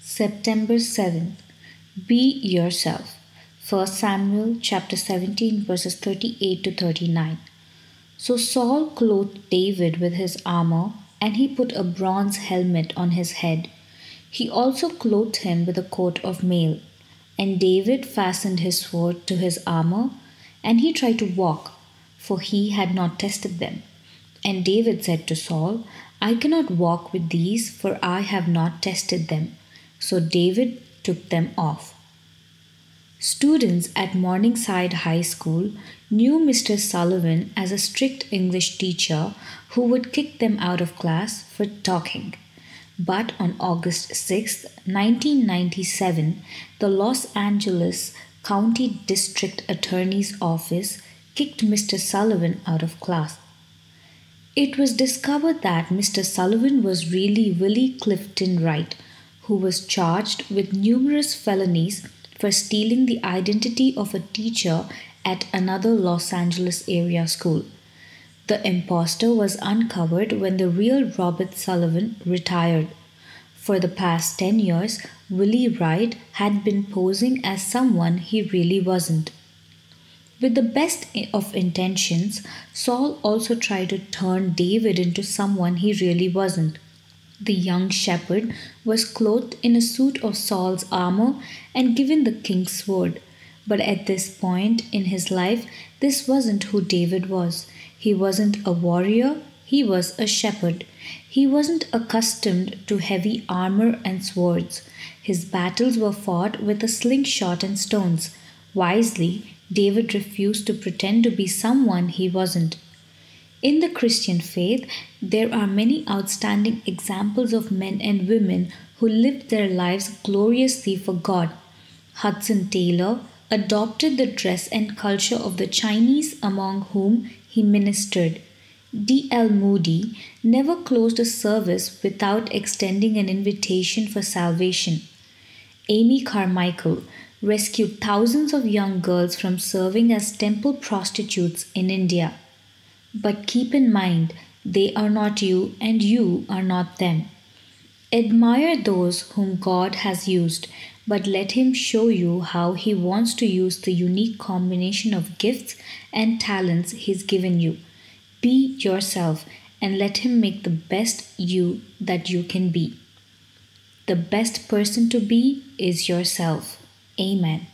September 7th. Be yourself. 1 Samuel chapter 17 verses 38 to 39. So Saul clothed David with his armor, and he put a bronze helmet on his head. He also clothed him with a coat of mail. And David fastened his sword to his armor, and he tried to walk, for he had not tested them. And David said to Saul, I cannot walk with these, for I have not tested them. So David took them off. Students at Morningside High School knew Mr. Sullivan as a strict English teacher who would kick them out of class for talking. But on August 6, 1997, the Los Angeles County District Attorney's Office kicked Mr. Sullivan out of class. It was discovered that Mr. Sullivan was really Willie Clifton Wright, who was charged with numerous felonies for stealing the identity of a teacher at another Los Angeles area school. The imposter was uncovered when the real Robert Sullivan retired. For the past 10 years, Willie Wright had been posing as someone he really wasn't. With the best of intentions, Saul also tried to turn David into someone he really wasn't. The young shepherd was clothed in a suit of Saul's armor and given the king's sword. But at this point in his life, this wasn't who David was. He wasn't a warrior, he was a shepherd. He wasn't accustomed to heavy armor and swords. His battles were fought with a slingshot and stones. Wisely, David refused to pretend to be someone he wasn't. In the Christian faith, there are many outstanding examples of men and women who lived their lives gloriously for God. Hudson Taylor adopted the dress and culture of the Chinese among whom he ministered. D.L. Moody never closed a service without extending an invitation for salvation. Amy Carmichael rescued thousands of young girls from serving as temple prostitutes in India. But keep in mind, they are not you and you are not them. Admire those whom God has used, but let Him show you how He wants to use the unique combination of gifts and talents He's given you. Be yourself and let Him make the best you that you can be. The best person to be is yourself. Amen.